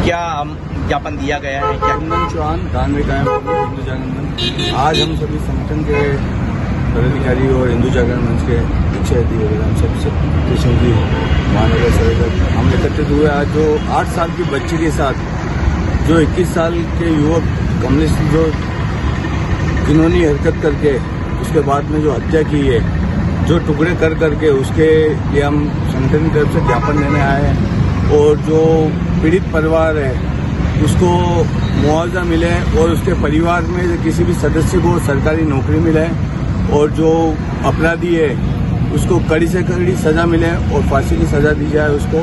क्या ज्ञापन दिया गया है? क्या कुंदन चौहान धार्मिक हिंदू जागरण मंच। आज हम सभी संगठन के पदाधिकारी और हिंदू जागरण मंच के मुख्य अधिकारी हम सबसे कृष्ण जी महानगर से हम एकत्रित हुए। आज जो 8 साल की बच्ची के साथ जो 21 साल के युवक कम्युनिस्ट जो घिनौनी हरकत करके उसके बाद में जो हत्या की है, जो टुकड़े कर करके, उसके लिए हम संगठन की तरफ से ज्ञापन देने आए हैं। और जो पीड़ित परिवार है उसको मुआवजा मिले और उसके परिवार में किसी भी सदस्य को सरकारी नौकरी मिले और जो अपराधी है उसको कड़ी से कड़ी सजा मिले और फांसी की सजा दी जाए उसको।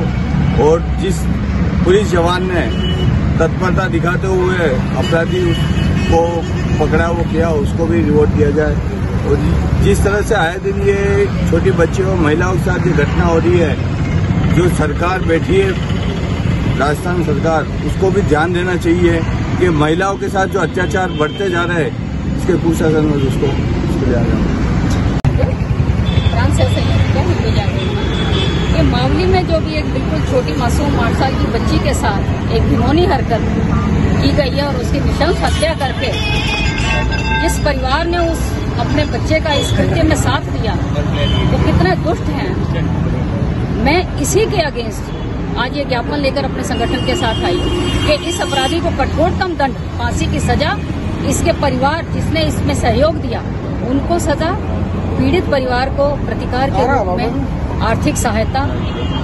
और जिस पुलिस जवान ने तत्परता दिखाते हुए अपराधी को पकड़ा वो किया, उसको भी रिवॉर्ड दिया जाए। और जिस तरह से आए दिन ये छोटी बच्चियों और महिलाओं के साथ ये घटना हो रही है, जो सरकार बैठी है राजस्थान सरकार, उसको भी ध्यान देना चाहिए कि महिलाओं के साथ जो अत्याचार बढ़ते जा रहे हैं इसके कुशासन में उसको ध्यान देना। ये मामले में जो भी एक बिल्कुल छोटी मासूम 8 साल की बच्ची के साथ एक घिनौनी हरकत की गई है और उसकी नृशंस हत्या करके जिस परिवार ने उस अपने बच्चे का इस कृत्य में साथ दिया वो कितने दुष्ट हैं। मैं इसी के अगेंस्ट आज ये ज्ञापन लेकर अपने संगठन के साथ आई कि इस अपराधी को कठोरतम दंड, फांसी की सजा, इसके परिवार जिसने इसमें सहयोग दिया उनको सजा, पीड़ित परिवार को प्रतिकार के रूप में आर्थिक सहायता,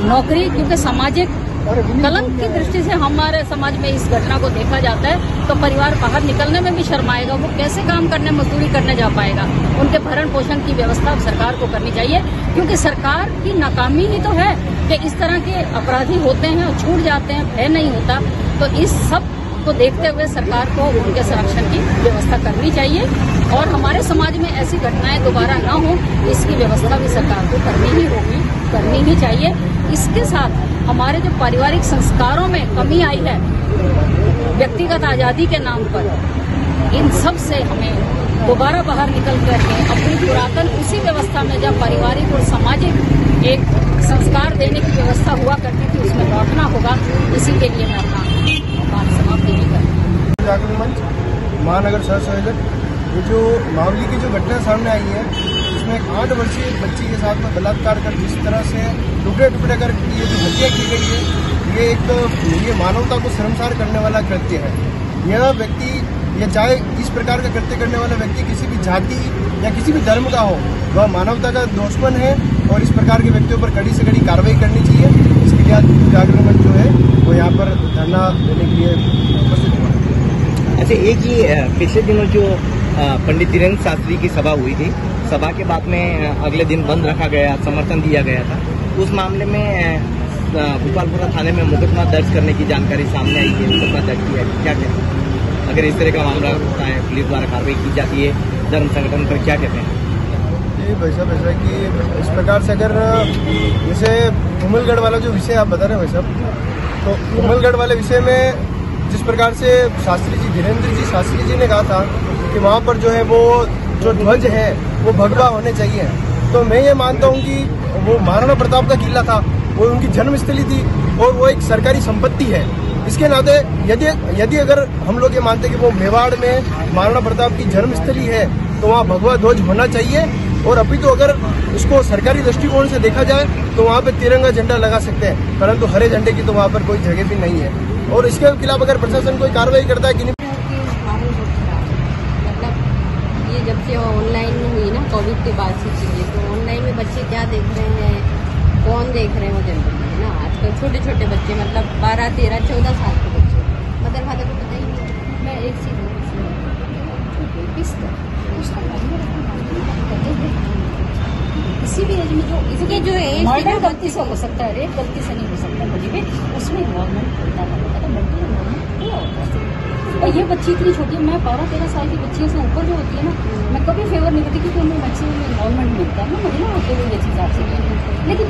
नौकरी, क्योंकि सामाजिक कलंक की दृष्टि से हमारे समाज में इस घटना को देखा जाता है तो परिवार बाहर निकलने में भी शर्माएगा। वो कैसे काम करने, मजदूरी करने जा पाएगा? उनके भरण पोषण की व्यवस्था सरकार को करनी चाहिए, क्योंकि सरकार की नाकामी ही तो है कि इस तरह के अपराधी होते हैं और छूट जाते हैं, भय नहीं होता। तो इस सब को देखते हुए सरकार को उनके संरक्षण की व्यवस्था करनी चाहिए और हमारे समाज में ऐसी घटनाएं दोबारा न हो, इसकी व्यवस्था भी सरकार को करनी ही होगी, करनी ही चाहिए। इसके साथ हमारे जो पारिवारिक संस्कारों में कमी आई है व्यक्तिगत आजादी के नाम पर, इन सब से हमें दोबारा बाहर निकल करके अपनी पुरातन उसी व्यवस्था में जब पारिवारिक और सामाजिक एक संस्कार देने की व्यवस्था हुआ करती थी उसमें लौटना होगा। इसी के लिए मैं अपना बात समाप्त नहीं करती। जागरण मंच महानगर सह संयोजक, ये जो मामले की जो घटना सामने आई है इसमें एक 8 वर्षीय बच्ची के साथ में बलात्कार कर जिस तरह से टुकड़े टुकड़े कर ये जो हत्या की गई है, ये मानवता को शर्मसार करने वाला कृत्य है। यह व्यक्ति, या चाहे इस प्रकार का कृत्य करने वाला व्यक्ति किसी भी जाति या किसी भी धर्म का हो, वह मानवता का दुश्मन है और इस प्रकार के व्यक्तियों पर कड़ी से कड़ी कार्रवाई करनी चाहिए। इसके लिए जागरण मंच जो है वो यहाँ पर धरना देने के लिए उपस्थित हुआ। अच्छा, एक ही पिछले दिनों जो पंडित धीरेन्द्र शास्त्री की सभा हुई थी, सभा के बाद में अगले दिन बंद रखा गया, समर्थन दिया गया था। उस मामले में भोपालपुरा थाने में मुकदमा दर्ज करने की जानकारी सामने आई है, मुकदमा दर्ज किया है। क्या कहते हैं अगर इस तरह का मामला होता है, पुलिस द्वारा कार्रवाई की जाती है धर्म संगठन पर, क्या कहते हैं? जी भाई साहब, ऐसा कि इस प्रकार से अगर जैसे उमलगढ़ वाला जो विषय आप बता रहे हैं भाई साहब, तो उमलगढ़ वाले विषय में जिस प्रकार से शास्त्री जी, धीरेन्द्र जी शास्त्री जी ने कहा था कि वहाँ पर जो है वो जो ध्वज है वो भगवा होने चाहिए, तो मैं ये मानता हूँ कि वो महाराणा प्रताप का किला था, वो उनकी जन्मस्थली थी और वो एक सरकारी संपत्ति है। इसके नाते यदि अगर हम लोग ये मानते हैं कि वो मेवाड़ में महाराणा प्रताप की जन्मस्थली है तो वहाँ भगवा ध्वज होना चाहिए। और अभी तो अगर उसको सरकारी दृष्टिकोण से देखा जाए तो वहाँ पे तिरंगा झंडा लगा सकते हैं, परंतु हरे झंडे की तो वहाँ पर कोई जगह भी नहीं है। और इसके खिलाफ अगर प्रशासन कोई कार्रवाई करता है कि नहीं। मतलब ये जब से ऑनलाइन हुई ना कोविड के बाद से चीजें, तो ऑनलाइन में बच्चे क्या देख रहे हैं, कौन देख रहे हैं, वो जनरली है ना। आजकल छोटे छोटे बच्चे, मतलब 12, 13, 14 साल के बच्चे, मदर फादर को पता ही नहीं। मैं एक चीज किसी भी एज में जो इसके जो एज गलती से हो सकता है, रेप गलती से नहीं हो सकता, मुझे उसमें इन्वॉल्वमेंट होता है, मेंटल इन्वॉल्वमेंट पूरा होता है। और ये बच्ची इतनी छोटी, मैं 12-13 साल की बच्चियों से ऊपर जो होती है ना, मैं कभी फेवर नहीं करती क्योंकि उनमें बच्चे में इन्वॉल्वमेंट मिलता है ना, मुझे ना होते हुए ये चीज़ आपसे। लेकिन